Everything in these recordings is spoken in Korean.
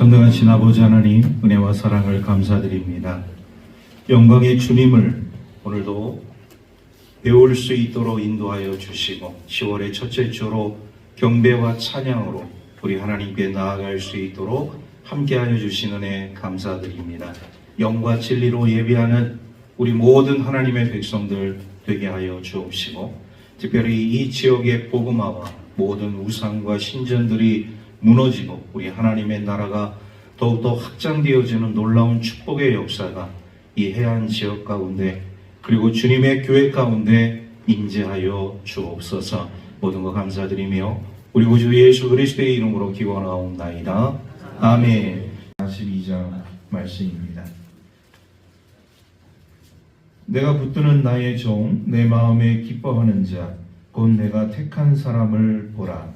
전능하신 아버지 하나님, 은혜와 사랑을 감사드립니다. 영광의 주님을 오늘도 배울 수 있도록 인도하여 주시고 10월의 첫째 주로 경배와 찬양으로 우리 하나님께 나아갈 수 있도록 함께하여 주신 은혜 감사드립니다. 영과 진리로 예배하는 우리 모든 하나님의 백성들 되게 하여 주옵시고, 특별히 이 지역의 복음화와 모든 우상과 신전들이 무너지고 우리 하나님의 나라가 더욱더 확장되어지는 놀라운 축복의 역사가 이 해안 지역 가운데 그리고 주님의 교회 가운데 임재하여 주옵소서. 모든 것 감사드리며 우리 구주 예수 그리스도의 이름으로 기원하옵나이다. 아멘. 42장 말씀입니다. 내가 붙드는 나의 종, 내 마음에 기뻐하는 자, 곧 내가 택한 사람을 보라.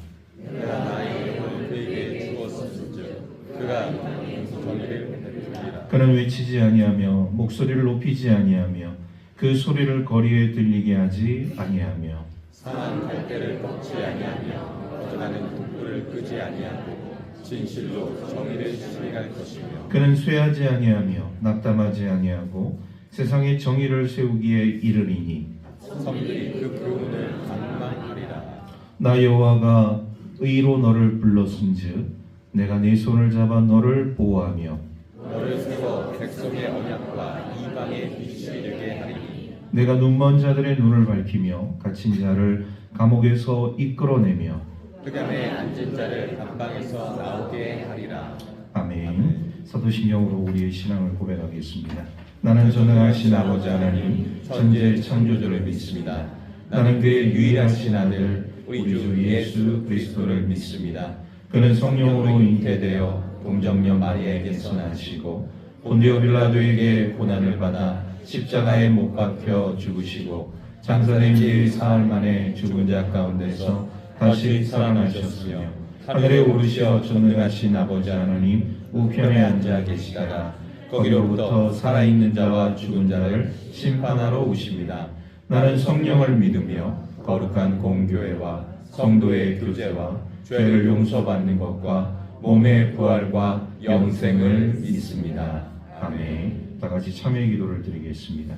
내가 나의 영을 그에게 주었은즉 그가 정의를 베푸리라. 그는 외치지 아니하며 목소리를 높이지 아니하며 그 소리를 거리에 들리게 하지 아니하며 상한 갈대를 꺾지 아니하며 거듭나는 등불을 끄지 아니하고 진실로 정의를 실행할 것이며 그는 쇠하지 아니하며 낙담하지 아니하고 세상에 정의를 세우기에 이르리니 성들이 그 교훈을 강망하리라. 나 여호와가 의로 너를 불렀은즉 내가 네 손을 잡아 너를 보호하며 너를 세워 백성의 언약과 이방의 빛이 되게 하리니 내가 눈먼 자들의 눈을 밝히며 갇힌 자를 감옥에서 이끌어내며 흑암에 앉은 자를 감방에서 나오게 하리라. 아멘. 사도신경으로 우리의 신앙을 고백하겠습니다. 나는 전능하신 아버지 하나님 천지의 창조주를 믿습니다. 나는 그의 유일하신 아들 우리 주 예수 그리스도를 믿습니다. 그는 성령으로 잉태되어 동정녀 마리아에게서 나시고 본디오 빌라도에게 고난을 받아 십자가에 못 박혀 죽으시고 장사된 지 사흘 만에 죽은 자 가운데서 다시 살아나셨으며 하늘에 오르시어 전능하신 아버지 하나님 우편에 앉아 계시다가 거기로부터 살아있는 자와 죽은 자를 심판하러 오십니다. 나는 성령을 믿으며 거룩한 공교회와 성도의 교제와 죄를 용서받는 것과 몸의 부활과 영생을 믿습니다. 아멘. 다 같이 참여의 기도를 드리겠습니다.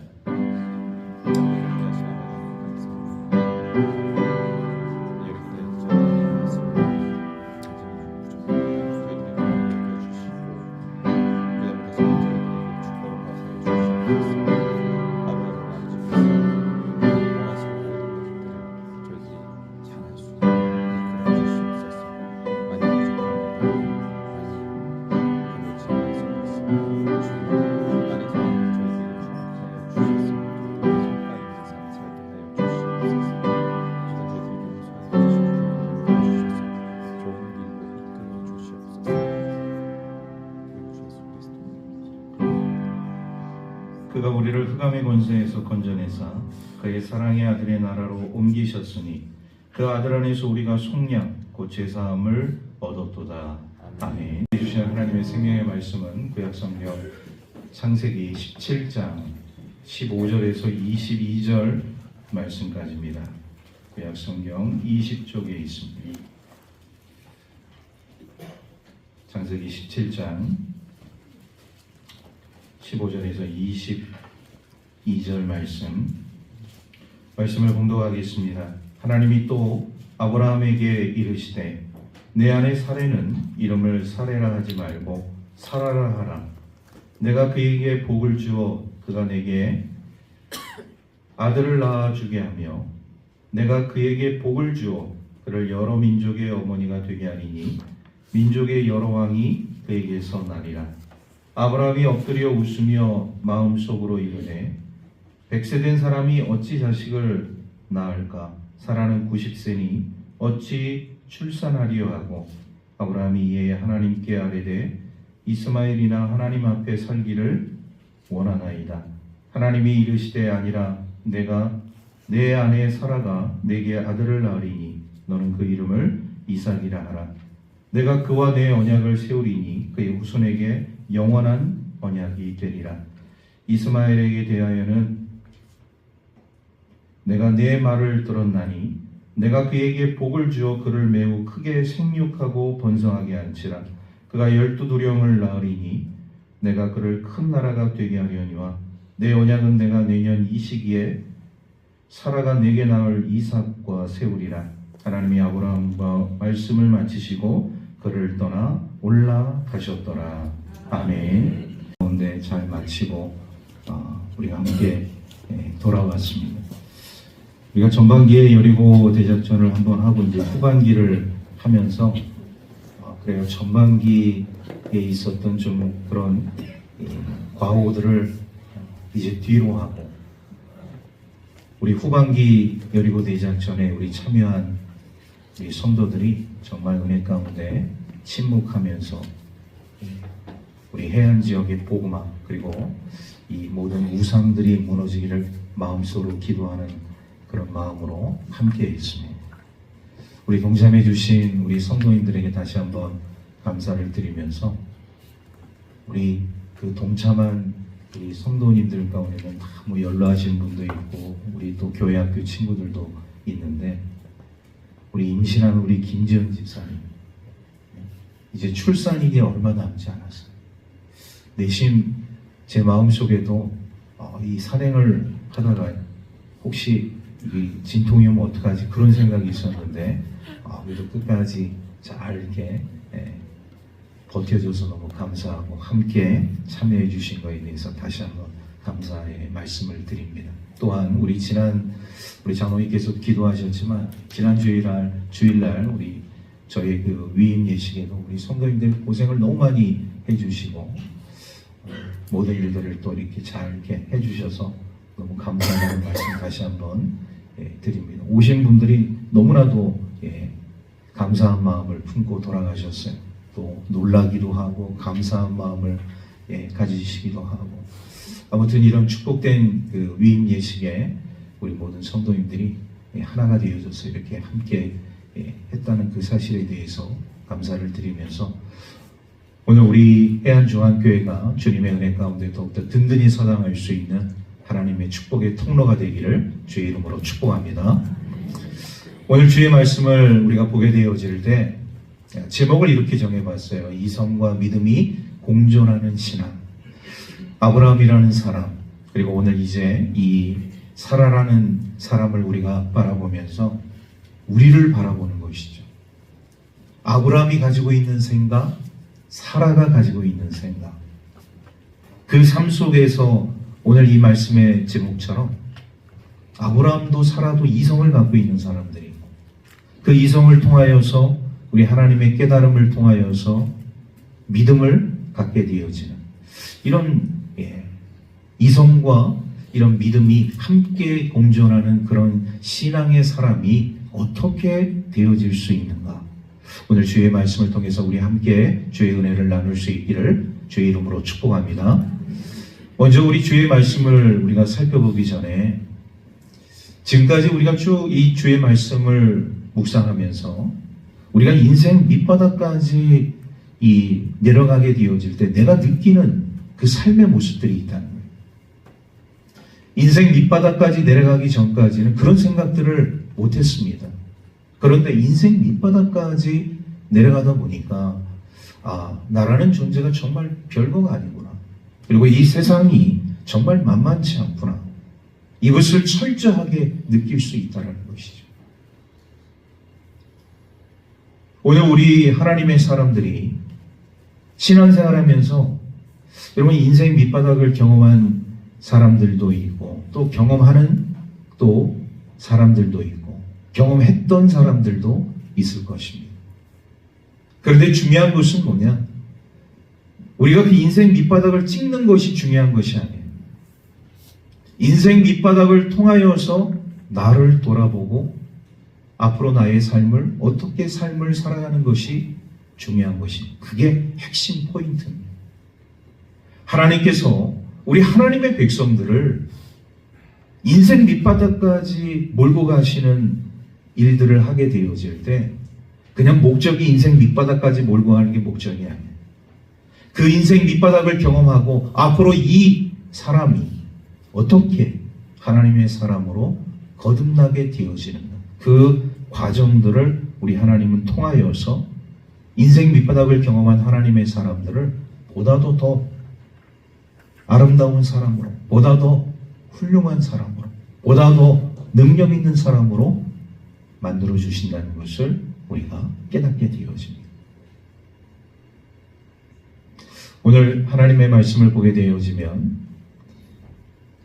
그가 우리를 흑암의 권세에서 건져내사 그의 사랑의 아들의 나라로 옮기셨으니 그 아들 안에서 우리가 속량 곧 제사함을 얻었도다. 아멘. 주신 하나님의 생명의 말씀은 구약성경 창세기 17장 15절에서 22절 말씀까지입니다. 구약성경 20쪽에 있습니다. 창세기 17장 15절에서 22절 말씀을 봉독하겠습니다. 하나님이 또 아브라함에게 이르시되 내 안에 사레는 이름을 사레라 하지 말고 사라라 하라. 내가 그에게 복을 주어 그가 내게 아들을 낳아 주게 하며 내가 그에게 복을 주어 그를 여러 민족의 어머니가 되게 하리니 민족의 여러 왕이 그에게서 나리라. 아브라함이 엎드려 웃으며 마음속으로 이르되 100세 된 사람이 어찌 자식을 낳을까? 사라는 90세니 어찌 출산하리요 하고 아브라함이 이에 하나님께 아뢰되 이스마엘이나 하나님 앞에 살기를 원하나이다. 하나님이 이르시되 아니라 내가 내 아내 사라가 내게 아들을 낳으리니 너는 그 이름을 이삭이라 하라. 내가 그와 내 언약을 세우리니 그의 후손에게 영원한 언약이 되리라. 이스마엘에게 대하여는 내가 내 말을 들었나니 내가 그에게 복을 주어 그를 매우 크게 생육하고 번성하게 한치라. 그가 12두령을 낳으리니 내가 그를 큰 나라가 되게 하려니와 내 언약은 내가 내년 이 시기에 사라가 내게 낳을 이삭과 세우리라. 하나님이 아브라함과 말씀을 마치시고 그를 떠나 올라가셨더라. 아멘. 가운데 잘 마치고 우리가 함께 돌아왔습니다. 우리가 전반기에 여리고 대작전을 한번 하고 이제 후반기를 하면서 그래요. 전반기에 있었던 좀 그런 과오들을 이제 뒤로 하고 우리 후반기 여리고 대작전에 우리 참여한 우리 성도들이 정말 은혜 가운데 침묵하면서 우리 해안 지역의 복음화 그리고 이 모든 우상들이 무너지기를 마음속으로 기도하는 그런 마음으로 함께 했습니다. 우리 동참해 주신 우리 성도님들에게 다시 한번 감사를 드리면서 우리 그 동참한 우리 성도님들 가운데는 다 뭐 연로하신 분도 있고 우리 또 교회 학교 친구들도 있는데 우리 임신한 우리 김지연 집사님 이제 출산일이 얼마 남지 않았어요. 내심 제 마음속에도 이 산행을 하다가 혹시 이 진통이 오면 어떡하지 그런 생각이 있었는데 그래도 끝까지 잘 이렇게 버텨줘서 너무 감사하고 함께 참여해 주신 것에 대해서 다시 한번 감사의 말씀을 드립니다. 또한 우리 장로님께서 기도하셨지만 지난 주일날 우리 저희 그 위임 예식에도 우리 성도님들 고생을 너무 많이 해주시고 모든 일들을 또 이렇게 잘 이렇게 해주셔서 너무 감사하다는 말씀 다시 한번 드립니다. 오신 분들이 너무나도 감사한 마음을 품고 돌아가셨어요. 또 놀라기도 하고 감사한 마음을 가지시기도 하고 아무튼 이런 축복된 그 위임 예식에 우리 모든 성도님들이 하나가 되어져서 이렇게 함께 했다는 그 사실에 대해서 감사를 드리면서 오늘 우리 해안중앙교회가 주님의 은혜 가운데 더욱더 든든히 서당할 수 있는 하나님의 축복의 통로가 되기를 주의 이름으로 축복합니다. 오늘 주의 말씀을 우리가 보게 되어질 때 제목을 이렇게 정해봤어요. 이성과 믿음이 공존하는 신앙. 아브라함이라는 사람 그리고 오늘 이제 이 사라라는 사람을 우리가 바라보면서 우리를 바라보는 것이죠. 아브라함이 가지고 있는 생각, 사라가 가지고 있는 생각, 그 삶 속에서 오늘 이 말씀의 제목처럼 아브라함도 사라도 이성을 갖고 있는 사람들이고 그 이성을 통하여서 우리 하나님의 깨달음을 통하여서 믿음을 갖게 되어지는 이런 이성과 이런 믿음이 함께 공존하는 그런 신앙의 사람이 어떻게 되어질 수 있는가? 오늘 주의 말씀을 통해서 우리 함께 주의 은혜를 나눌 수 있기를 주의 이름으로 축복합니다. 먼저 우리 주의 말씀을 우리가 살펴보기 전에 지금까지 우리가 쭉 이 주의 말씀을 묵상하면서 우리가 인생 밑바닥까지 내려가게 되어질 때 내가 느끼는 그 삶의 모습들이 있다는 거예요. 인생 밑바닥까지 내려가기 전까지는 그런 생각들을 못했습니다. 그런데 인생 밑바닥까지 내려가다 보니까 나라는 존재가 정말 별거가 아니구나. 그리고 이 세상이 정말 만만치 않구나. 이것을 철저하게 느낄 수 있다는 것이죠. 오늘 우리 하나님의 사람들이 신앙생활하면서 여러분 인생 밑바닥을 경험한 사람들도 있고 또 경험하는 또 사람들도 있고 경험했던 사람들도 있을 것입니다. 그런데 중요한 것은 뭐냐? 우리가 그 인생 밑바닥을 찍는 것이 중요한 것이 아니에요. 인생 밑바닥을 통하여서 나를 돌아보고 앞으로 나의 삶을 어떻게 삶을 살아가는 것이 중요한 것이 그게 핵심 포인트입니다. 하나님께서 우리 하나님의 백성들을 인생 밑바닥까지 몰고 가시는 일들을 하게 되어질 때 그냥 목적이 인생 밑바닥까지 몰고 가는 게 목적이 아니에요. 그 인생 밑바닥을 경험하고 앞으로 이 사람이 어떻게 하나님의 사람으로 거듭나게 되어지는가 그 과정들을 우리 하나님은 통하여서 인생 밑바닥을 경험한 하나님의 사람들을 보다도 더 아름다운 사람으로, 보다 더 훌륭한 사람으로, 보다 더 능력 있는 사람으로 만들어 주신다는 것을 우리가 깨닫게 되어집니다. 오늘 하나님의 말씀을 보게 되어지면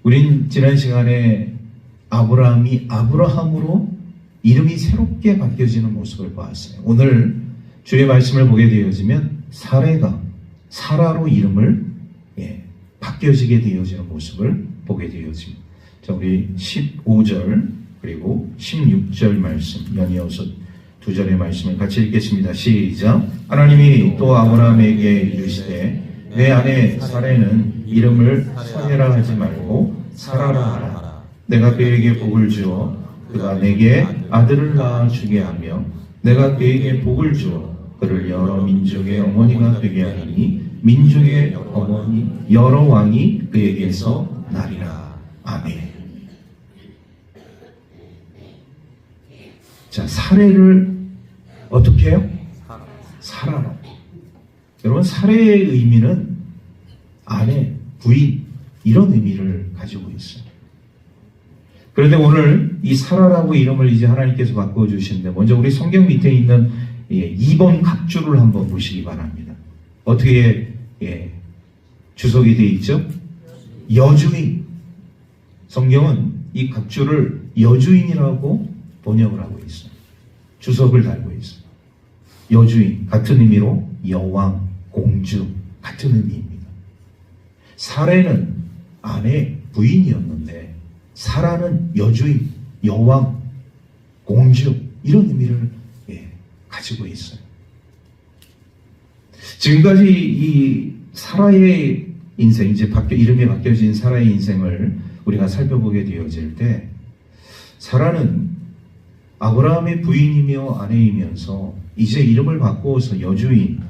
우린 지난 시간에 아브라함이 아브라함으로 이름이 새롭게 바뀌어지는 모습을 보았어요. 오늘 주의 말씀을 보게 되어지면 사레가 사라로 이름을 바뀌어지게 되어지는 모습을 보게 되어집니다. 자, 우리 15절 그리고 16절 말씀 연이어서 두 절의 말씀을 같이 읽겠습니다. 시작. 하나님이 또 아브라함에게 이르시되 내 아내 사레는 이름을 사레라 하지 말고 사라라 하라. 내가 그에게 복을 주어 그가 내게 아들을 낳아 주게 하며 내가 그에게 복을 주어 그를 여러 민족의 어머니가 되게 하리니 민족의 어머니 여러 왕이 그에게서 나리라. 아멘. 자, 사례를 어떻게 해요? 사라로. 여러분, 사례의 의미는 아내, 부인 이런 의미를 가지고 있어요. 그런데 오늘 이 사라라고 이름을 이제 하나님께서 바꾸어 주시는데 먼저 우리 성경 밑에 있는 2번 각주를 한번 보시기 바랍니다. 어떻게 주석이 되어 있죠? 여주인. 성경은 이 각주를 여주인이라고 번역을 하고 있어요. 주석을 달고 있어요. 여주인 같은 의미로 여왕, 공주 같은 의미입니다. 사레는 아내, 부인이었는데 사라는 여주인, 여왕, 공주 이런 의미를 가지고 있어요. 지금까지 이 사라의 인생, 이제 이름이 바뀌어진 사라의 인생을 우리가 살펴보게 되어질 때 사라는 아브라함의 부인이며 아내이면서 이제 이름을 바꾸어서 여주인,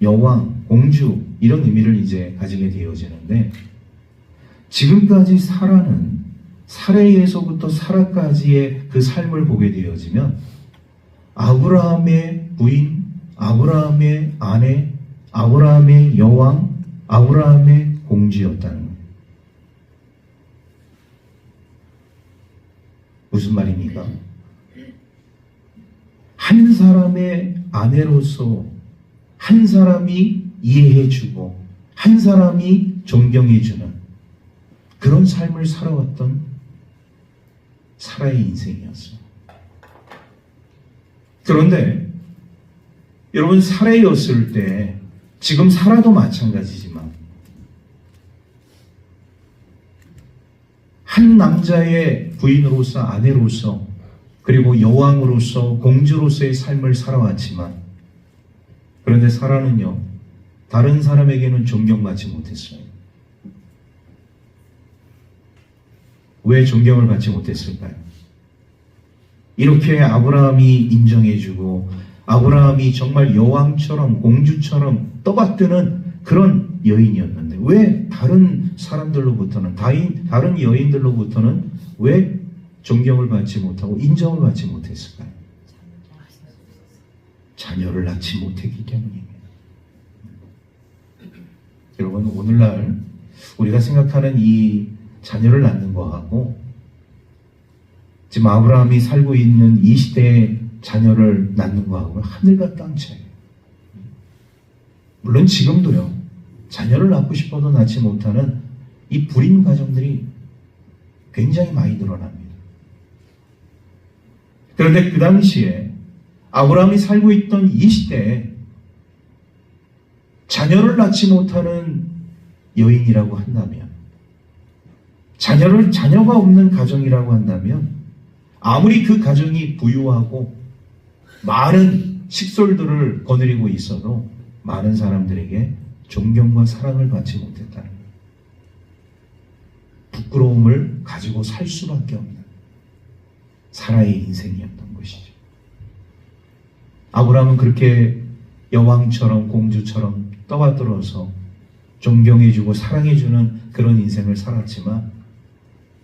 여왕, 공주 이런 의미를 이제 가지게 되어지는데 지금까지 사라는 사레에서부터 사라까지의 그 삶을 보게 되어지면 아브라함의 부인, 아브라함의 아내, 아브라함의 여왕, 아브라함의 공주였다는 거예요. 무슨 말입니까? 한 사람의 아내로서 한 사람이 이해해주고 한 사람이 존경해주는 그런 삶을 살아왔던 사라의 인생이었어요. 그런데 여러분, 사라였을 때 지금 사라도 마찬가지지만 한 남자의 부인으로서 아내로서 그리고 여왕으로서 공주로서의 삶을 살아왔지만 그런데 사라는요 다른 사람에게는 존경받지 못했어요. 왜 존경을 받지 못했을까요? 이렇게 아브라함이 인정해주고 아브라함이 정말 여왕처럼 공주처럼 떠받드는 그런 여인이었는데 왜 다른 사람들로부터는 다른 여인들로부터는 왜 존경을 받지 못하고 인정을 받지 못했을까요? 자녀를 낳지 못했기 때문입니다. 여러분, 오늘날 우리가 생각하는 이 자녀를 낳는 거하고 지금 아브라함이 살고 있는 이 시대의 자녀를 낳는 거하고는 하늘과 땅 차이예요. 물론 지금도요, 자녀를 낳고 싶어도 낳지 못하는 이 불임 가정들이 굉장히 많이 늘어납니다. 그런데 그 당시에 아브라함이 살고 있던 이 시대에 자녀를 낳지 못하는 여인이라고 한다면, 자녀가 없는 가정이라고 한다면, 아무리 그 가정이 부유하고 많은 식솔들을 거느리고 있어도 많은 사람들에게 존경과 사랑을 받지 못했다는 거예요. 부끄러움을 가지고 살 수밖에 없는 사라의 인생이었던 것이죠. 아브라함은 그렇게 여왕처럼 공주처럼 떠받들어서 존경해주고 사랑해주는 그런 인생을 살았지만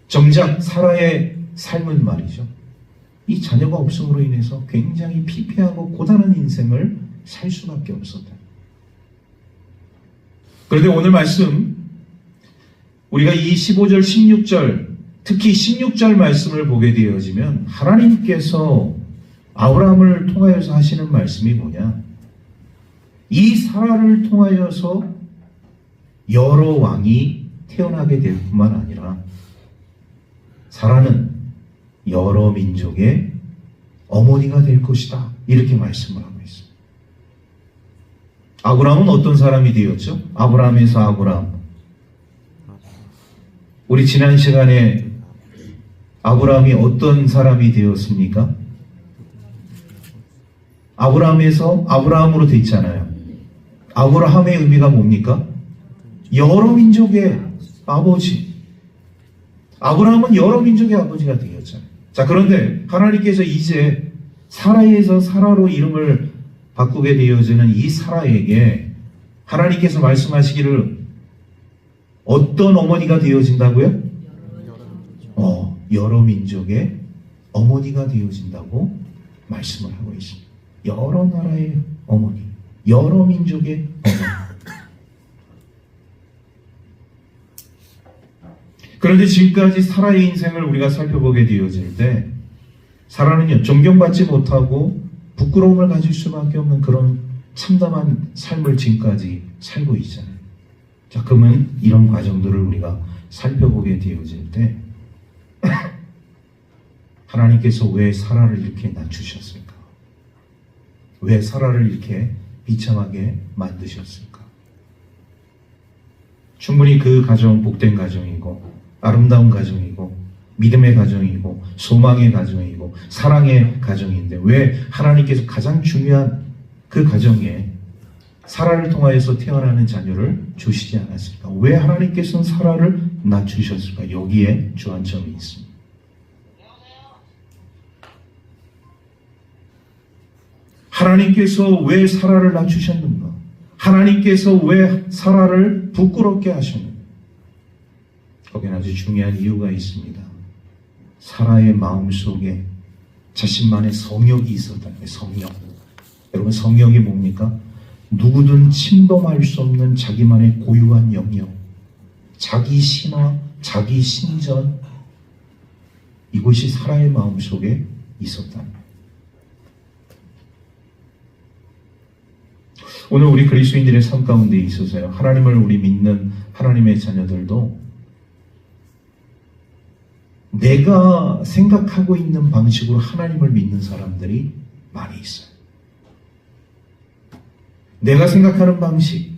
정작 사라의 삶은 말이죠, 이 자녀가 없음으로 인해서 굉장히 피폐하고 고단한 인생을 살 수밖에 없었다. 그런데 오늘 말씀 우리가 이 15절, 16절, 특히 16절 말씀을 보게 되어지면 하나님께서 아브라함을 통하여서 하시는 말씀이 뭐냐? 이 사라를 통하여서 여러 왕이 태어나게 될 뿐만 아니라 사라는 여러 민족의 어머니가 될 것이다. 이렇게 말씀을 하고 있습니다. 아브라함은 어떤 사람이 되었죠? 아브라함에서 아브라함. 우리 지난 시간에 아브라함이 어떤 사람이 되었습니까? 아브라함에서 아브라함으로 되어 있잖아요. 아브라함의 의미가 뭡니까? 여러 민족의 아버지. 아브라함은 여러 민족의 아버지가 되었잖아요. 자, 그런데 하나님께서 이제 사라에서 사라로 이름을 바꾸게 되어지는 이 사라에게 하나님께서 말씀하시기를 어떤 어머니가 되어진다고요? 여러 민족의 어머니가 되어진다고 말씀을 하고 있습니다. 여러 나라의 어머니, 여러 민족의 어머니. 그런데 지금까지 사라의 인생을 우리가 살펴보게 되어질 때 사라는요, 존경받지 못하고 부끄러움을 가질 수밖에 없는 그런 참담한 삶을 지금까지 살고 있잖아요. 자, 그러면 이런 과정들을 우리가 살펴보게 되어질 때 하나님께서 왜 사라를 이렇게 낮추셨을까? 왜 사라를 이렇게 비참하게 만드셨을까? 충분히 그 가정은 복된 가정이고 아름다운 가정이고 믿음의 가정이고 소망의 가정이고 사랑의 가정인데 왜 하나님께서 가장 중요한 그 가정에 사라를 통하여서 태어나는 자녀를 주시지 않았을까? 왜 하나님께서는 사라를 낮추셨을까? 여기에 주안점이 있습니다. 하나님께서 왜 사라를 낮추셨는가? 하나님께서 왜 사라를 부끄럽게 하셨는가? 거기는 아주 중요한 이유가 있습니다. 사라의 마음속에 자신만의 성욕이 있었다는 거예요. 성욕. 여러분, 성욕이 뭡니까? 누구든 침범할 수 없는 자기만의 고유한 영역, 자기 신화, 자기 신전, 이것이 사라의 마음속에 있었다는 거예요. 오늘 우리 그리스도인들의 삶 가운데 있어서요, 하나님을 우리 믿는 하나님의 자녀들도 내가 생각하고 있는 방식으로 하나님을 믿는 사람들이 많이 있어요. 내가 생각하는 방식,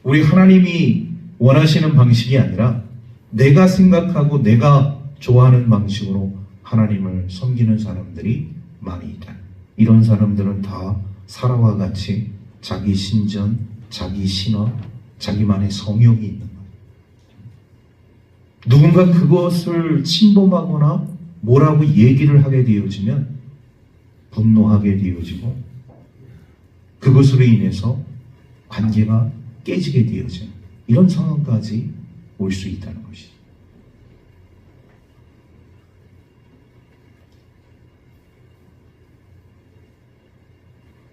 우리 하나님이 원하시는 방식이 아니라 내가 생각하고 내가 좋아하는 방식으로 하나님을 섬기는 사람들이 많이 있다. 이런 사람들은 다 사라와 같이 자기 신전, 자기 신화, 자기만의 성욕이 있는 거예요. 누군가 그것을 침범하거나 뭐라고 얘기를 하게 되어지면 분노하게 되어지고 그것으로 인해서 관계가 깨지게 되어지는 이런 상황까지 올 수 있다는 것이죠.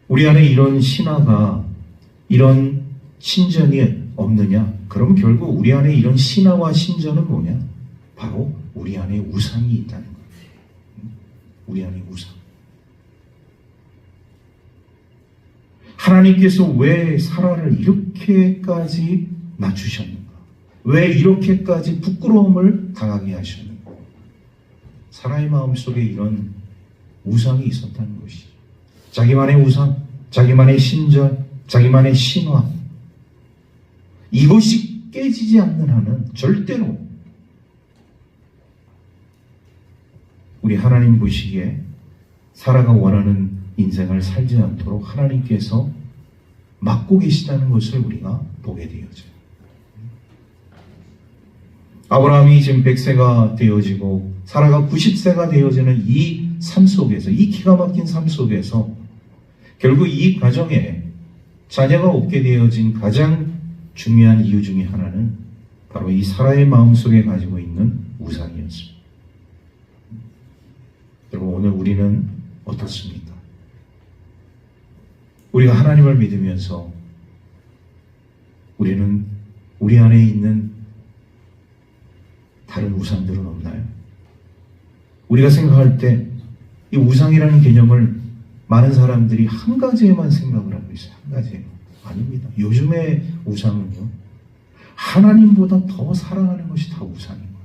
우리 안에 이런 신화가, 이런 신전이 없느냐? 그럼 결국 우리 안에 이런 신화와 신전은 뭐냐? 바로 우리 안에 우상이 있다는 거예요. 우리 안에 우상. 하나님께서 왜 사라를 이렇게까지 낮추셨는가? 왜 이렇게까지 부끄러움을 당하게 하셨는가? 사라의 마음속에 이런 우상이 있었다는 것이죠. 자기만의 우상, 자기만의 신전, 자기만의 신화, 이것이 깨지지 않는 한은 절대로 우리 하나님 보시기에 사라가 원하는 인생을 살지 않도록 하나님께서 막고 계시다는 것을 우리가 보게 되어져요. 아브라함이 지금 100세가 되어지고 사라가 90세가 되어지는 이 삶 속에서, 이 기가 막힌 삶 속에서 결국 이 가정에 자녀가 없게 되어진 가장 중요한 이유 중에 하나는 바로 이 사라의 마음속에 가지고 있는 우상이었습니다. 여러분, 오늘 우리는 어떻습니까? 우리가 하나님을 믿으면서 우리는 우리 안에 있는 다른 우상들은 없나요? 우리가 생각할 때 이 우상이라는 개념을 많은 사람들이 한 가지에만 생각을 하고 있어요. 한 가지에. 아닙니다. 요즘의 우상은요, 하나님보다 더 사랑하는 것이 다 우상인 거예요.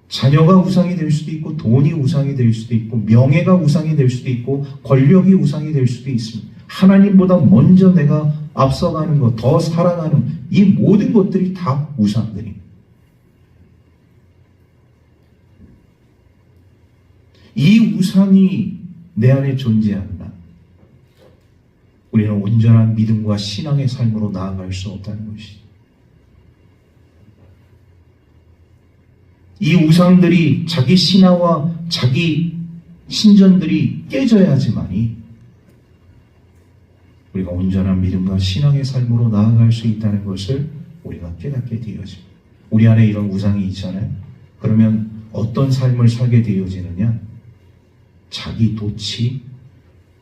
자녀가 우상이 될 수도 있고, 돈이 우상이 될 수도 있고, 명예가 우상이 될 수도 있고, 권력이 우상이 될 수도 있습니다. 하나님보다 먼저 내가 앞서가는 것, 더 사랑하는 이 모든 것들이 다 우상들입니다. 이 우상이 내 안에 존재한다. 우리는 온전한 믿음과 신앙의 삶으로 나아갈 수 없다는 것이죠. 이 우상들이 자기 신화와 자기 신전들이 깨져야지만이 우리가 온전한 믿음과 신앙의 삶으로 나아갈 수 있다는 것을 우리가 깨닫게 되어집니다. 우리 안에 이런 우상이 있잖아요. 그러면 어떤 삶을 살게 되어지느냐? 자기 도취,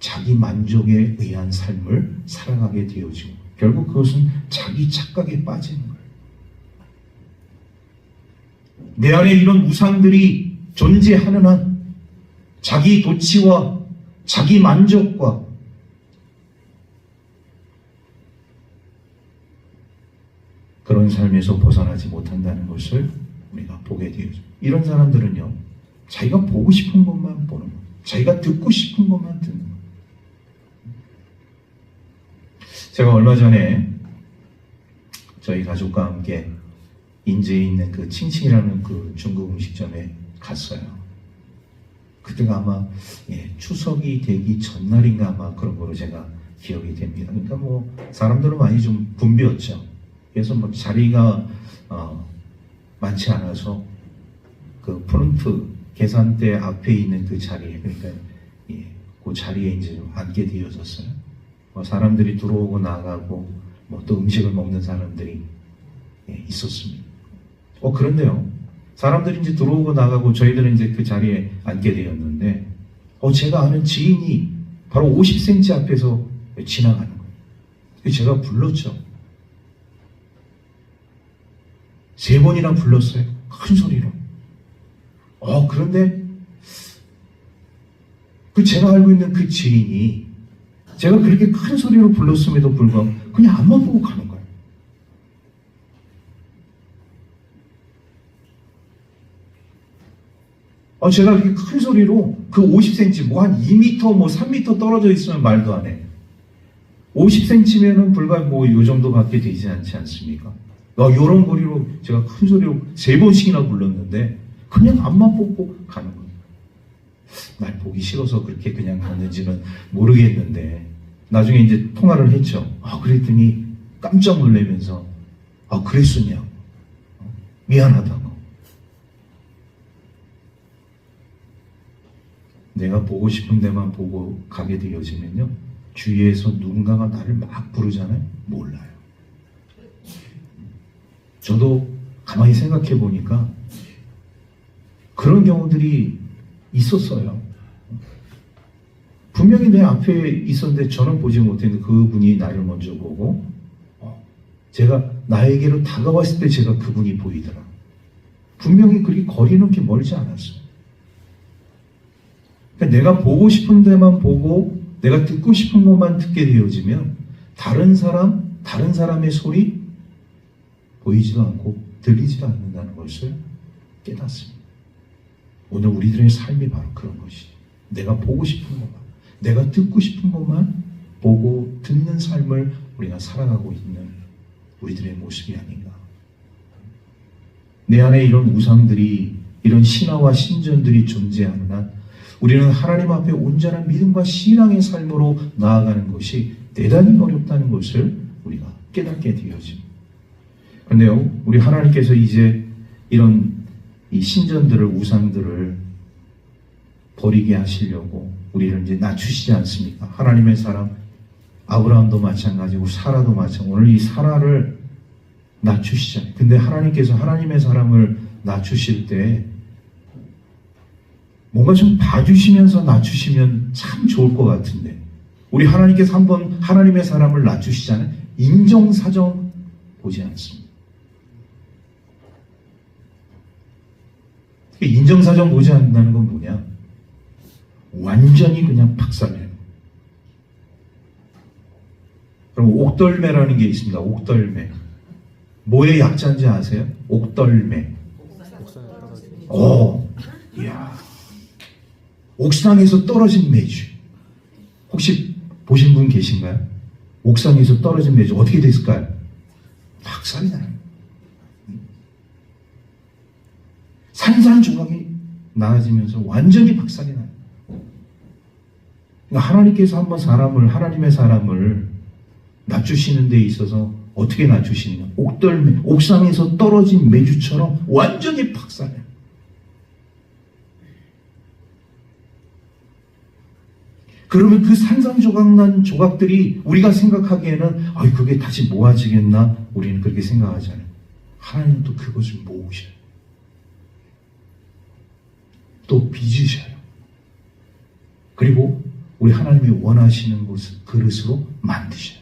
자기 만족에 의한 삶을 살아가게 되어지고, 결국 그것은 자기 착각에 빠지는 거예요. 내 안에 이런 우상들이 존재하는 한 자기 도취와 자기 만족과 그런 삶에서 벗어나지 못한다는 것을 우리가 보게 되어죠. 이런 사람들은요, 자기가 보고 싶은 것만 보는 거예요. 자기가 듣고 싶은 것만 듣는 거예요. 제가 얼마 전에 저희 가족과 함께 인제에 있는 그 칭칭이라는 그 중국 음식점에 갔어요. 그때가 아마 추석이 되기 전날인가 아마 그런 거로 제가 기억이 됩니다. 그러니까 뭐 사람들은 많이 좀 붐볐죠. 그래서 뭐 자리가 많지 않아서 그 프론트 계산대 앞에 있는 그 자리에, 그러니까 그 자리에 이제 앉게 되어졌어요. 사람들이 들어오고 나가고 뭐 또 음식을 먹는 사람들이 있었습니다. 그런데요, 사람들이 이제 들어오고 나가고 저희들은 이제 그 자리에 앉게 되었는데, 제가 아는 지인이 바로 50cm 앞에서 지나가는 거예요. 제가 불렀죠. 3번이나 불렀어요. 큰 소리로. 그런데 그 제가 알고 있는 그 지인이 제가 그렇게 큰 소리로 불렀음에도 불구하고 그냥 앞만 보고 가는 거예요. 제가 그렇게 큰 소리로 그 50cm, 뭐 한 2m, 뭐 3m 떨어져 있으면 말도 안 해. 50cm면은 불과 뭐 요 정도밖에 되지 않지 않습니까? 요런 거리로 제가 큰 소리로 3번씩이나 불렀는데 그냥 앞만 보고 가는 거예요. 날 보기 싫어서 그렇게 그냥 갔는지는 모르겠는데 나중에 이제 통화를 했죠. 그랬더니 깜짝 놀라면서 그랬었냐고. 미안하다고. 내가 보고 싶은 데만 보고 가게 되어지면요, 주위에서 누군가가 나를 막 부르잖아요. 몰라요. 저도 가만히 생각해 보니까 그런 경우들이 있었어요. 분명히 내 앞에 있었는데 저는 보지 못했는데 그분이 나를 먼저 보고, 제가 나에게로 다가왔을 때 제가 그분이 보이더라. 분명히 그렇게 거리는 그렇게 멀지 않았어요. 그러니까 내가 보고 싶은 데만 보고 내가 듣고 싶은 것만 듣게 되어지면 다른 사람의 소리 보이지도 않고 들리지도 않는다는 것을 깨닫습니다. 오늘 우리들의 삶이 바로 그런 것이죠. 내가 보고 싶은 것만, 내가 듣고 싶은 것만 보고 듣는 삶을 우리가 살아가고 있는 우리들의 모습이 아닌가. 내 안에 이런 우상들이, 이런 신화와 신전들이 존재하는 한 우리는 하나님 앞에 온전한 믿음과 신앙의 삶으로 나아가는 것이 대단히 어렵다는 것을 우리가 깨닫게 되어집니다. 그런데요, 우리 하나님께서 이제 이런 이 신전들을, 우상들을 버리게 하시려고 우리를 이제 낮추시지 않습니까? 하나님의 사람 아브라함도 마찬가지고 사라도 마찬가지고 오늘 이 사라를 낮추시잖아요. 근데 하나님께서 하나님의 사람을 낮추실 때 뭔가 좀 봐주시면서 낮추시면 참 좋을 것 같은데, 우리 하나님께서 한번 하나님의 사람을 낮추시잖아요. 인정사정 보지 않습니다. 인정사정 보지 않는다는 건 뭐냐? 완전히 그냥 박살내요. 그럼 옥덜매라는 게 있습니다. 옥덜매. 뭐의 약자인지 아세요? 옥덜매. 이야. 옥상에서 떨어진 매주. 혹시 보신 분 계신가요? 옥상에서 떨어진 매주 어떻게 됐을까요? 박살이 나요. 산산조각이 나아지면서 완전히 박살이 나요. 그러니까 하나님께서 한번 하나님의 사람을 낮추시는 데 있어서 어떻게 낮추시느냐? 옥덜매, 옥상에서 떨어진 매주처럼 완전히 박살내요. 그러면 그 산산조각난 조각들이 우리가 생각하기에는 그게 다시 모아지겠나? 우리는 그렇게 생각하잖아요. 하나님은 또 그것을 모으셔요. 또 빚으셔요. 그리고 우리 하나님이 원하시는 그릇으로 만드셔요.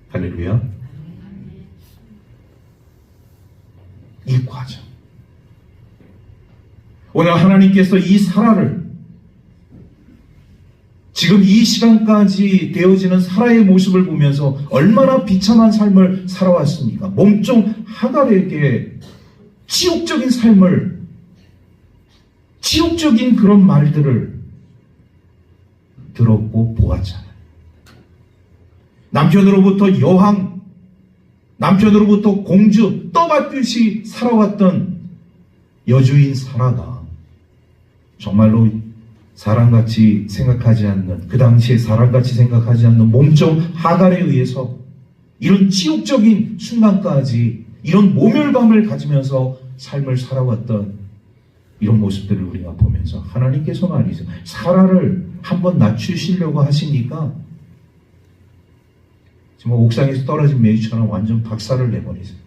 할렐루야. 이 과정. 오늘 하나님께서 이 사라를 지금 이 시간까지 되어지는 사라의 모습을 보면서 얼마나 비참한 삶을 살아왔습니까? 몸종 하갈에게 치욕적인 삶을, 치욕적인 그런 말들을 들었고 보았잖아요. 남편으로부터 여왕, 남편으로부터 공주 떠받듯이 살아왔던 여주인 사라가 정말로 사람같이 생각하지 않는, 그 당시에 사람같이 생각하지 않는 몸종 하갈에 의해서 이런 치욕적인 순간까지 이런 모멸감을 가지면서 삶을 살아왔던 이런 모습들을 우리가 보면서 하나님께서 말이죠. 사라를 한번 낮추시려고 하시니까 정말 옥상에서 떨어진 매주처럼 완전 박살을 내버리세요.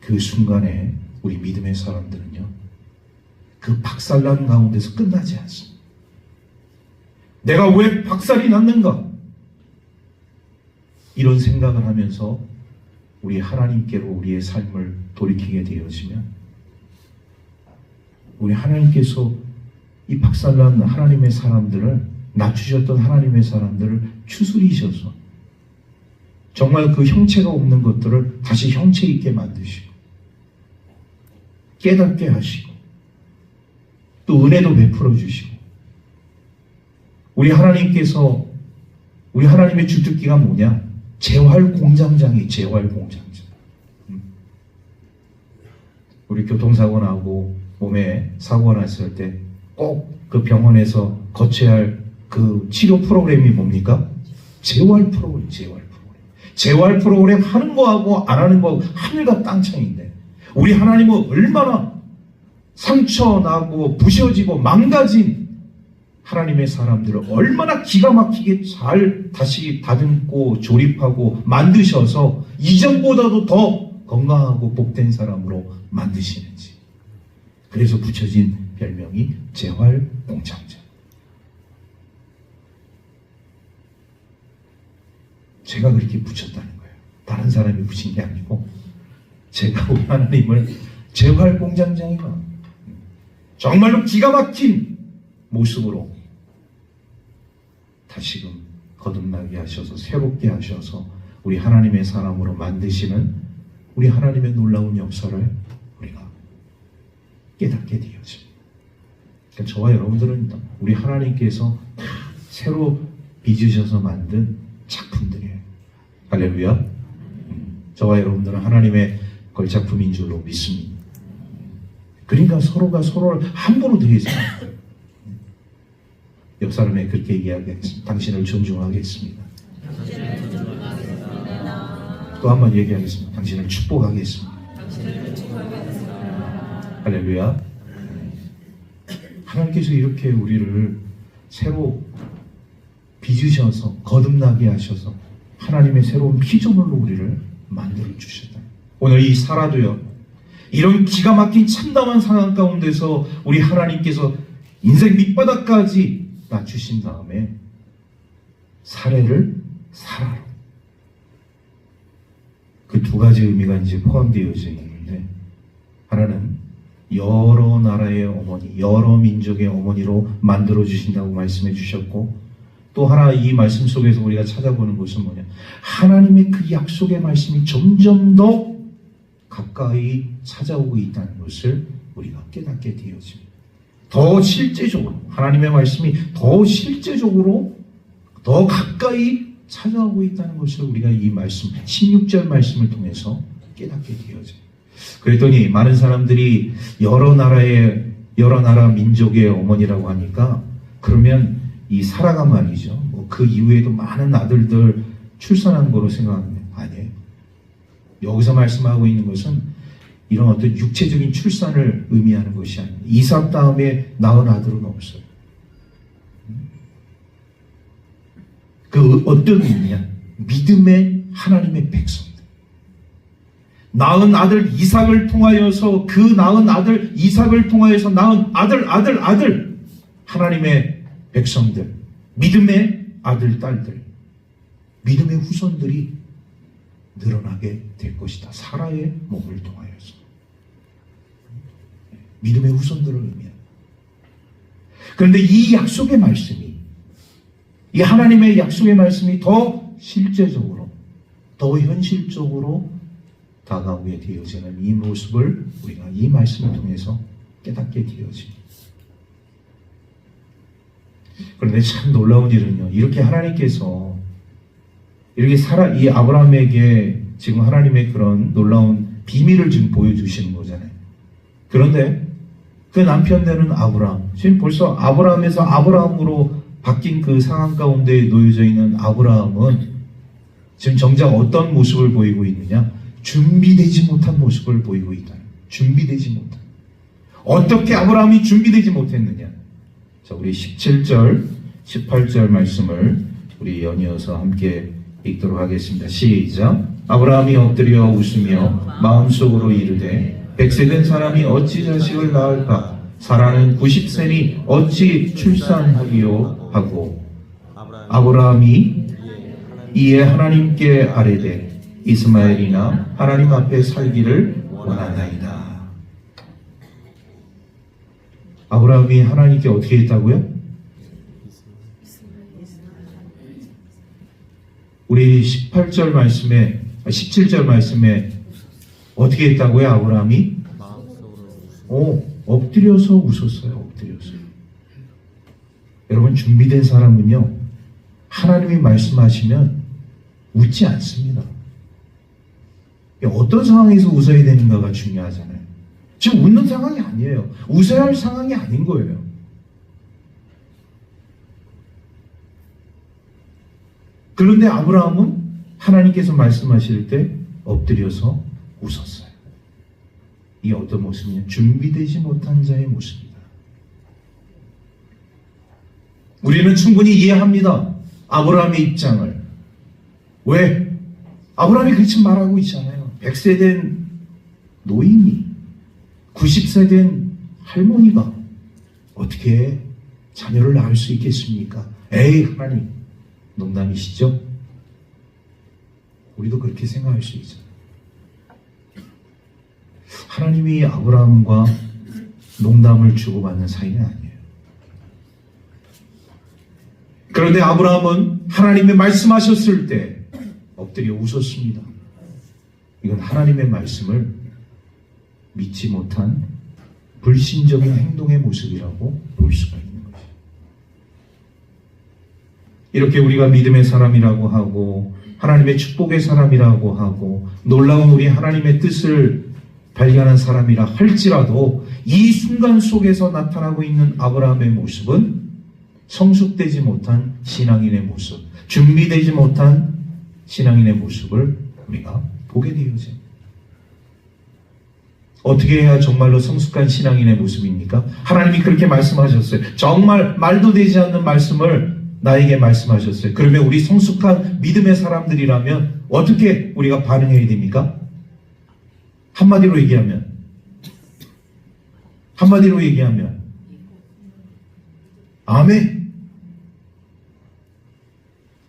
그 순간에 우리 믿음의 사람들은요, 그 박살난 가운데서 끝나지 않습니다. 내가 왜 박살이 났는가? 이런 생각을 하면서 우리 하나님께로 우리의 삶을 돌이키게 되어지면 우리 하나님께서 이 박살난 하나님의 사람들을, 낮추셨던 하나님의 사람들을 추스리셔서 정말 그 형체가 없는 것들을 다시 형체 있게 만드시고 깨닫게 하시고 또 은혜도 베풀어 주시고, 우리 하나님께서, 우리 하나님의 주특기가 뭐냐? 재활 공장장이 재활 공장장. 우리 교통사고 나고 몸에 사고가 났을 때 꼭 그 병원에서 거쳐야 할 그 치료 프로그램이 뭡니까? 재활 프로그램, 재활 프로그램. 재활 프로그램 하는 거하고 안 하는 거하고 하늘과 땅 차이인데, 우리 하나님은 얼마나 상처 나고 부셔지고 망가진 하나님의 사람들을 얼마나 기가 막히게 잘 다시 다듬고 조립하고 만드셔서 이전보다도 더 건강하고 복된 사람으로 만드시는지. 그래서 붙여진 별명이 재활공장장. 제가 그렇게 붙였다는 거예요. 다른 사람이 붙인 게 아니고 제가 우리 하나님을 재활공장장이가 정말로 기가 막힌 모습으로 다시금 거듭나게 하셔서 새롭게 하셔서 우리 하나님의 사람으로 만드시는 우리 하나님의 놀라운 역사를 우리가 깨닫게 되어집니다. 그러니까 저와 여러분들은 우리 하나님께서 다 새로 빚으셔서 만든 작품들이에요. 할렐루야. 저와 여러분들은 하나님의 걸작품인 줄로 믿습니다. 그러니까 서로가 서로를 함부로 대해서 옆 사람에 그렇게 이야기하겠습니다. 당신을 존중하겠습니다. 또 한 번 얘기하겠습니다. 당신을 축복하겠습니다. 할렐루야. 하나님께서 이렇게 우리를 새로 빚으셔서 거듭나게 하셔서 하나님의 새로운 피조물로 우리를 만들어 주셨다. 오늘 이 사라도요, 이런 기가 막힌 참담한 상황 가운데서 우리 하나님께서 인생 밑바닥까지 낮추신 다음에 사례를 살아라. 그 두 가지 의미가 이제 포함되어져 있는데, 하나는 여러 나라의 어머니, 여러 민족의 어머니로 만들어 주신다고 말씀해 주셨고, 또 하나 이 말씀 속에서 우리가 찾아보는 것은 뭐냐, 하나님의 그 약속의 말씀이 점점 더 가까이 찾아오고 있다는 것을 우리가 깨닫게 되어집니다. 더 실제적으로 하나님의 말씀이 더 실제적으로 더 가까이 찾아오고 있다는 것을 우리가 이 말씀 16절 말씀을 통해서 깨닫게 되어져요. 그랬더니 많은 사람들이 여러 나라 민족의 어머니라고 하니까, 그러면 이 사라가 말이죠, 뭐 그 이후에도 많은 아들들 출산한 거로 생각합니다. 아니에요. 여기서 말씀하고 있는 것은 이런 어떤 육체적인 출산을 의미하는 것이 아닙니다. 이삭 다음에 낳은 아들은 없어요. 그 어떤 의미냐? 믿음의 하나님의 백성들. 낳은 아들 이삭을 통하여서, 그 낳은 아들 이삭을 통하여서 낳은 아들 하나님의 백성들, 믿음의 아들 딸들, 믿음의 후손들이 늘어나게 될 것이다. 사라의 몸을 통하여서 믿음의 후손들을 의미합니다. 그런데 이 약속의 말씀이, 이 하나님의 약속의 말씀이 더 실제적으로, 더 현실적으로 다가오게 되어지는 이 모습을 우리가 이 말씀을 통해서 깨닫게 되어집니다. 그런데 참 놀라운 일은요, 이렇게 하나님께서 이렇게 이 아브라함에게 지금 하나님의 그런 놀라운 비밀을 지금 보여주시는 거잖아요. 그런데 그 남편 되는 아브라함, 지금 벌써 아브라함에서 아브라함으로 바뀐 그 상황 가운데 놓여져 있는 아브라함은 지금 정작 어떤 모습을 보이고 있느냐? 준비되지 못한 모습을 보이고 있다. 준비되지 못한. 어떻게 아브라함이 준비되지 못했느냐? 자, 우리 17절, 18절 말씀을 우리 연이어서 함께 읽도록 하겠습니다. 시작. 아브라함이 엎드려 웃으며 마음속으로 이르되, 100세 된 사람이 어찌 자식을 낳을까? 사라는 90세니 어찌 출산하리요? 하고, 아브라함이 이에 하나님께 아뢰되 이스마엘이나 하나님 앞에 살기를 원하나이다. 아브라함이 하나님께 어떻게 했다고요? 우리 18절 말씀에, 17절 말씀에 어떻게 했다고요? 아브라함이? 엎드려서 웃었어요. 엎드려서. 여러분, 준비된 사람은요, 하나님이 말씀하시면 웃지 않습니다. 어떤 상황에서 웃어야 되는가가 중요하잖아요. 지금 웃는 상황이 아니에요. 웃어야 할 상황이 아닌 거예요. 그런데 아브라함은 하나님께서 말씀하실 때 엎드려서 웃었어요. 이게 어떤 모습이냐? 준비되지 못한 자의 모습이다. 우리는 충분히 이해합니다. 아브라함의 입장을. 왜? 아브라함이 그렇게 말하고 있잖아요. 100세 된 노인이, 90세 된 할머니가 어떻게 자녀를 낳을 수 있겠습니까? 에이, 하나님, 농담이시죠? 우리도 그렇게 생각할 수 있잖아요. 하나님이 아브라함과 농담을 주고받는 사이는 아니에요. 그런데 아브라함은 하나님의 말씀하셨을 때 엎드려 웃었습니다. 이건 하나님의 말씀을 믿지 못한 불신적인 행동의 모습이라고 볼 수가 있는 거죠. 이렇게 우리가 믿음의 사람이라고 하고 하나님의 축복의 사람이라고 하고 놀라운 우리 하나님의 뜻을 발견한 사람이라 할지라도 이 순간 속에서 나타나고 있는 아브라함의 모습은 성숙되지 못한 신앙인의 모습, 준비되지 못한 신앙인의 모습을 우리가 보게 되어져요. 어떻게 해야 정말로 성숙한 신앙인의 모습입니까? 하나님이 그렇게 말씀하셨어요. 정말 말도 되지 않는 말씀을 나에게 말씀하셨어요. 그러면 우리 성숙한 믿음의 사람들이라면 어떻게 우리가 반응해야 됩니까? 한마디로 얘기하면 한마디로 얘기하면 아멘.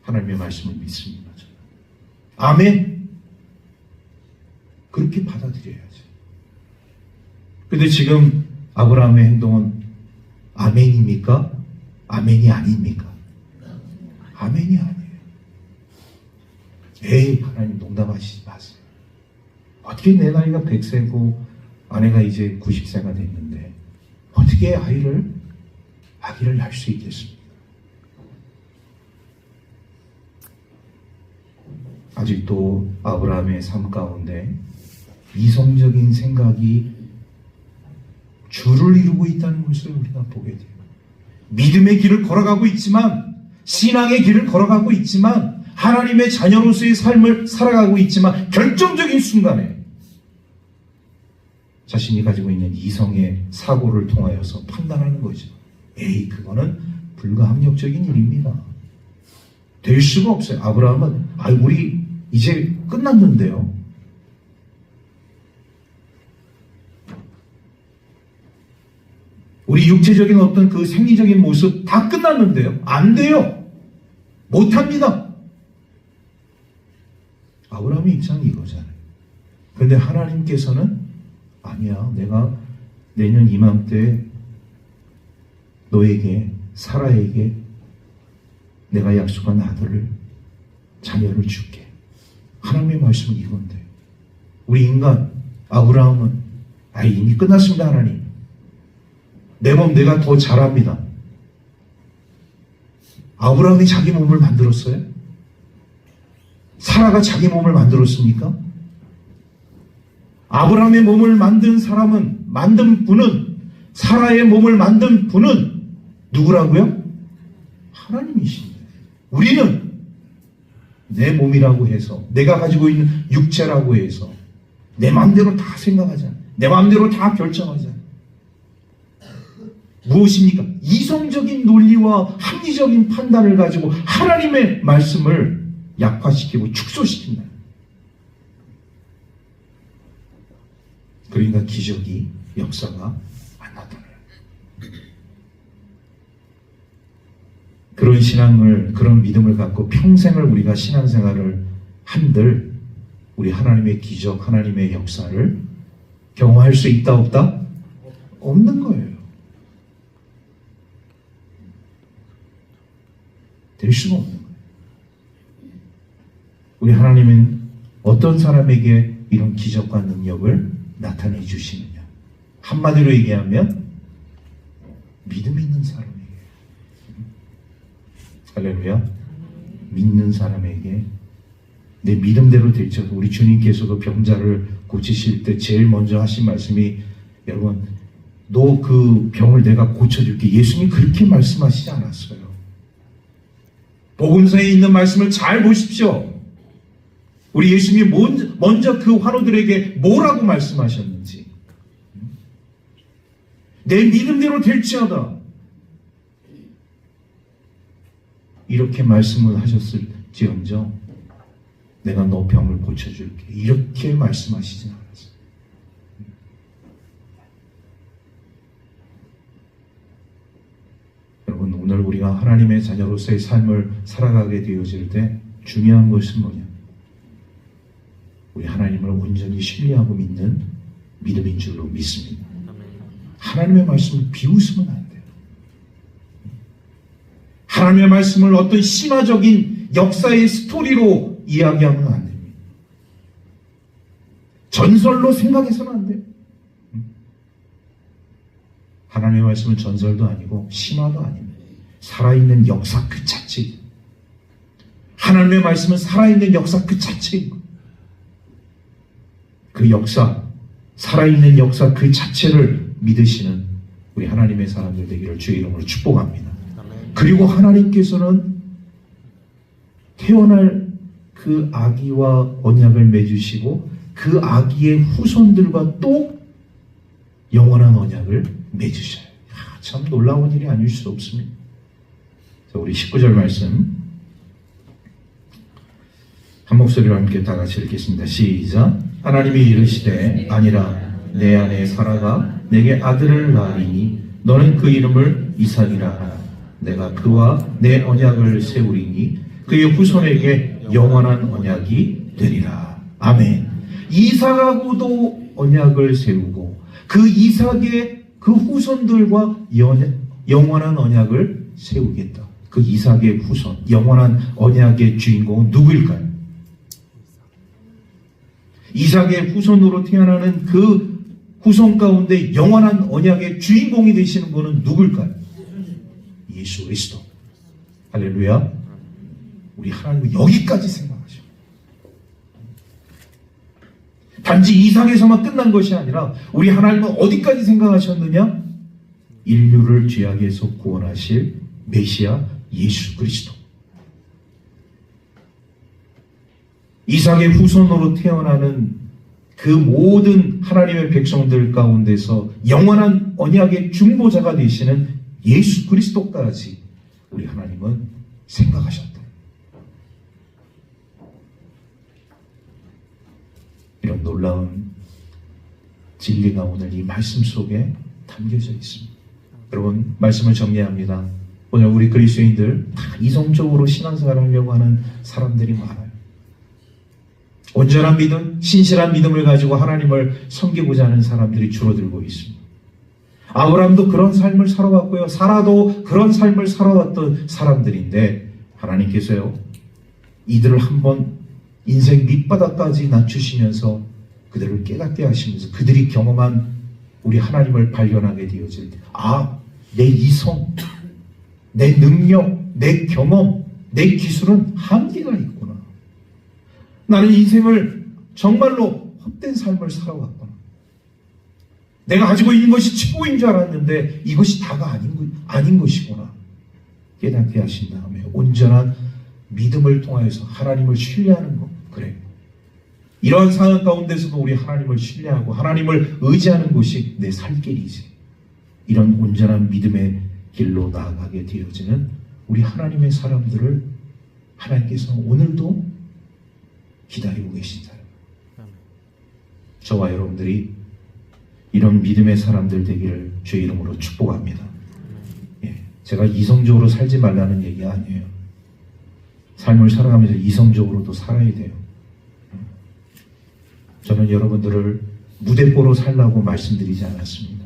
하나님의 말씀을 믿습니다. 아멘. 그렇게 받아들여야지. 근데 지금 아브라함의 행동은 아멘입니까? 아멘이 아닙니까? 아멘이 아니에요. 에이, 하나님 농담하시지 마세요. 어떻게 내 나이가 100세고 아내가 이제 90세가 됐는데 어떻게 아기를 낳을 수 있겠습니까? 아직도 아브라함의 삶 가운데 이성적인 생각이 주를 이루고 있다는 것을 우리가 보게 돼요. 믿음의 길을 걸어가고 있지만, 신앙의 길을 걸어가고 있지만, 하나님의 자녀로서의 삶을 살아가고 있지만, 결정적인 순간에 자신이 가지고 있는 이성의 사고를 통하여서 판단하는 거죠. 에이, 그거는 불가항력적인 일입니다. 될 수가 없어요. 아브라함은 우리 이제 끝났는데요. 우리 육체적인 어떤 그 생리적인 모습 다 끝났는데요. 안 돼요. 못합니다. 아브라함의 입장이 이거잖아요. 그런데 하나님께서는 아니야. 내가 내년 이맘때 너에게, 사라에게 내가 약속한 아들을, 자녀를 줄게. 하나님의 말씀은 이건데 우리 인간 아브라함은 이미 끝났습니다. 하나님, 내 몸 내가 더 잘합니다. 아브라함이 자기 몸을 만들었어요? 사라가 자기 몸을 만들었습니까? 아브라함의 몸을 만든 분은, 사라의 몸을 만든 분은 누구라고요? 하나님이십니다. 우리는 내 몸이라고 해서, 내가 가지고 있는 육체라고 해서 내 마음대로 다 생각하잖아요. 내 마음대로 다 결정하잖아요. 무엇입니까? 이성적인 논리와 합리적인 판단을 가지고 하나님의 말씀을 약화시키고 축소시킨다. 그러니까 기적이, 역사가 안 나타나요. 그런 신앙을, 그런 믿음을 갖고 평생을 우리가 신앙생활을 한들 우리 하나님의 기적, 하나님의 역사를 경험할 수 있다 없다? 없는 거예요. 될 수가 없는 거예요. 우리 하나님은 어떤 사람에게 이런 기적과 능력을 나타내 주시느냐? 한마디로 얘기하면 믿음 있는 사람에게. 할렐루야. 믿는 사람에게 내 믿음대로 될지어다. 우리 주님께서도 병자를 고치실 때 제일 먼저 하신 말씀이, 여러분, 너 그 병을 내가 고쳐줄게. 예수님이 그렇게 말씀하시지 않았어요. 복음서에 있는 말씀을 잘 보십시오. 우리 예수님이 먼저 그 환우들에게 뭐라고 말씀하셨는지. 내 믿음대로 될지어다. 이렇게 말씀을 하셨을지언정 내가 너 병을 고쳐줄게. 이렇게 말씀하시진 않았어요. 여러분, 오늘 우리가 하나님의 자녀로서의 삶을 살아가게 되어질 때 중요한 것은 뭐냐? 우리 하나님을 온전히 신뢰하고 믿는 믿음인 줄로 믿습니다. 하나님의 말씀을 비웃으면 안 돼요. 하나님의 말씀을 어떤 신화적인 역사의 스토리로 이야기하면 안 됩니다. 전설로 생각해서는 안 돼요. 하나님의 말씀은 전설도 아니고 신화도 아닙니다. 살아있는 역사 그 자체. 하나님의 말씀은 살아있는 역사 그 자체인 거예요. 그 역사, 살아있는 역사 그 자체를 믿으시는 우리 하나님의 사람들 되기를 주의 이름으로 축복합니다. 그리고 하나님께서는 태어날 그 아기와 언약을 맺으시고 그 아기의 후손들과 또 영원한 언약을 맺으셔요. 참 놀라운 일이 아닐 수 없습니다. 자, 우리 19절 말씀 한 목소리로 함께 다 같이 읽겠습니다. 시작. 하나님이 이르시되 아니라 내 아내 사라가 내게 아들을 낳으리니 너는 그 이름을 이삭이라 하라. 내가 그와 내 언약을 세우리니 그의 후손에게 영원한 언약이 되리라. 아멘. 이삭하고도 언약을 세우고 그 이삭의 그 후손들과 영원한 언약을 세우겠다. 그 이삭의 후손, 영원한 언약의 주인공은 누구일까요? 이삭의 후손으로 태어나는 그 후손 가운데 영원한 언약의 주인공이 되시는 분은 누굴까요? 예수 그리스도. 할렐루야. 우리 하나님은 여기까지 생각하셔. 단지 이삭에서만 끝난 것이 아니라 우리 하나님은 어디까지 생각하셨느냐? 인류를 죄악에서 구원하실 메시아 예수 그리스도. 이삭의 후손으로 태어나는 그 모든 하나님의 백성들 가운데서 영원한 언약의 중보자가 되시는 예수 그리스도까지 우리 하나님은 생각하셨다. 이런 놀라운 진리가 오늘 이 말씀 속에 담겨져 있습니다. 여러분, 말씀을 정리합니다. 오늘 우리 그리스도인들 다 이성적으로 신앙생활을 하려고 하는 사람들이 많아요. 온전한 믿음, 신실한 믿음을 가지고 하나님을 섬기고자 하는 사람들이 줄어들고 있습니다. 아브라함도 그런 삶을 살아왔고요. 사라도 그런 삶을 살아왔던 사람들인데 하나님께서요, 이들을 한번 인생 밑바닥까지 낮추시면서 그들을 깨닫게 하시면서 그들이 경험한 우리 하나님을 발견하게 되어질 때, 내 이성, 내 능력, 내 경험, 내 기술은 한계가 있구나. 나는 인생을 정말로 헛된 삶을 살아왔구나. 내가 가지고 있는 것이 최고인 줄 알았는데 이것이 다가 아닌 것이구나. 깨닫게 하신 다음에 온전한 믿음을 통하여서 하나님을 신뢰하는 것. 그래. 이러한 상황 가운데서도 우리 하나님을 신뢰하고 하나님을 의지하는 것이 내 살 길이지. 이런 온전한 믿음의 길로 나아가게 되어지는 우리 하나님의 사람들을 하나님께서 오늘도 기다리고 계신다. 저와 여러분들이 이런 믿음의 사람들 되기를 주의 이름으로 축복합니다. 제가 이성적으로 살지 말라는 얘기가 아니에요. 삶을 살아가면서 이성적으로도 살아야 돼요. 저는 여러분들을 무대뽀로 살라고 말씀드리지 않았습니다.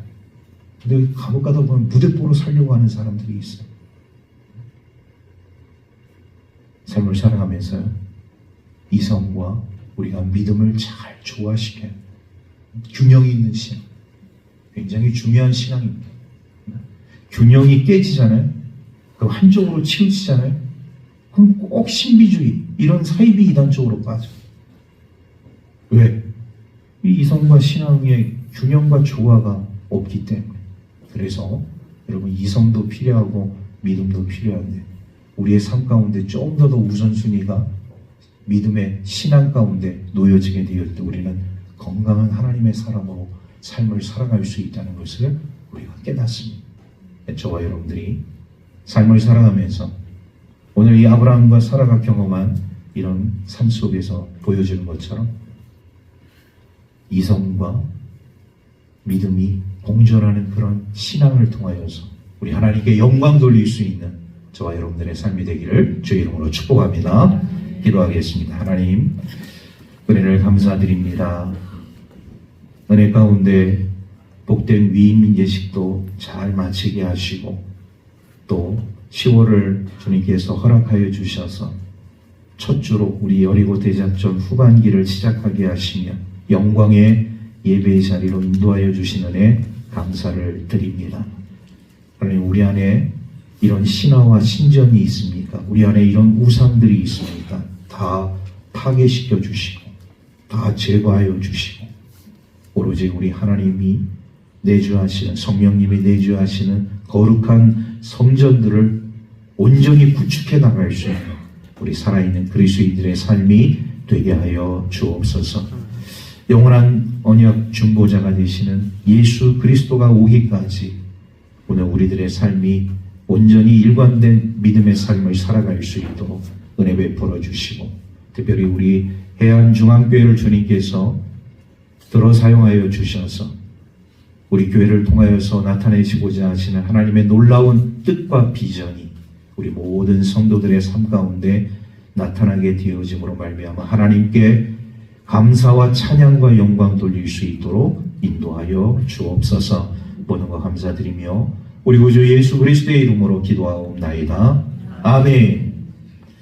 근데 간혹 가다 보면 무대뽀로 살려고 하는 사람들이 있어요. 삶을 살아가면서 이성과 우리가 믿음을 잘 조화시켜야 균형이 있는 신앙. 굉장히 중요한 신앙입니다. 균형이 깨지잖아요. 그럼 한쪽으로 치우치잖아요. 그럼 꼭 신비주의, 이런 사이비 이단 쪽으로 빠져. 왜? 이 이성과 신앙의 균형과 조화가 없기 때문에. 그래서 여러분, 이성도 필요하고 믿음도 필요한데 우리의 삶 가운데 좀 더 우선순위가 믿음의 신앙 가운데 놓여지게 되었을 때 우리는 건강한 하나님의 사람으로 삶을 살아갈 수 있다는 것을 우리가 깨닫습니다. 저와 여러분들이 삶을 살아가면서 오늘 이 아브라함과 사라가 경험한 이런 삶 속에서 보여주는 것처럼 이성과 믿음이 공존하는 그런 신앙을 통하여서 우리 하나님께 영광 돌릴 수 있는 저와 여러분들의 삶이 되기를 주의 이름으로 축복합니다. 기도하겠습니다. 하나님, 은혜를 감사드립니다. 은혜 가운데 복된 위임 예식도 잘 마치게 하시고 또 10월을 주님께서 허락하여 주셔서 첫 주로 우리 여리고 대작전 후반기를 시작하게 하시며 영광의 예배의 자리로 인도하여 주신 은혜 감사를 드립니다. 하나님, 우리 안에 이런 신화와 신전이 있습니까? 우리 안에 이런 우상들이 있습니까? 다 파괴시켜 주시고 다 제거하여 주시고 오로지 우리 하나님이 내주하시는, 성령님이 내주하시는 거룩한 성전들을 온전히 구축해 나갈 수 있는 우리 살아있는 그리스도인들의 삶이 되게 하여 주옵소서. 영원한 언약 중보자가 되시는 예수 그리스도가 오기까지 오늘 우리들의 삶이 온전히 일관된 믿음의 삶을 살아갈 수 있도록 은혜 베풀어 주시고, 특별히 우리 해안중앙교회를 주님께서 들어 사용하여 주셔서 우리 교회를 통하여서 나타내시고자 하시는 하나님의 놀라운 뜻과 비전이 우리 모든 성도들의 삶 가운데 나타나게 되어짐으로 말미암아 하나님께 감사와 찬양과 영광 돌릴 수 있도록 인도하여 주옵소서. 모든 것 감사드리며 우리 구주 예수 그리스도의 이름으로 기도하옵나이다. 아멘.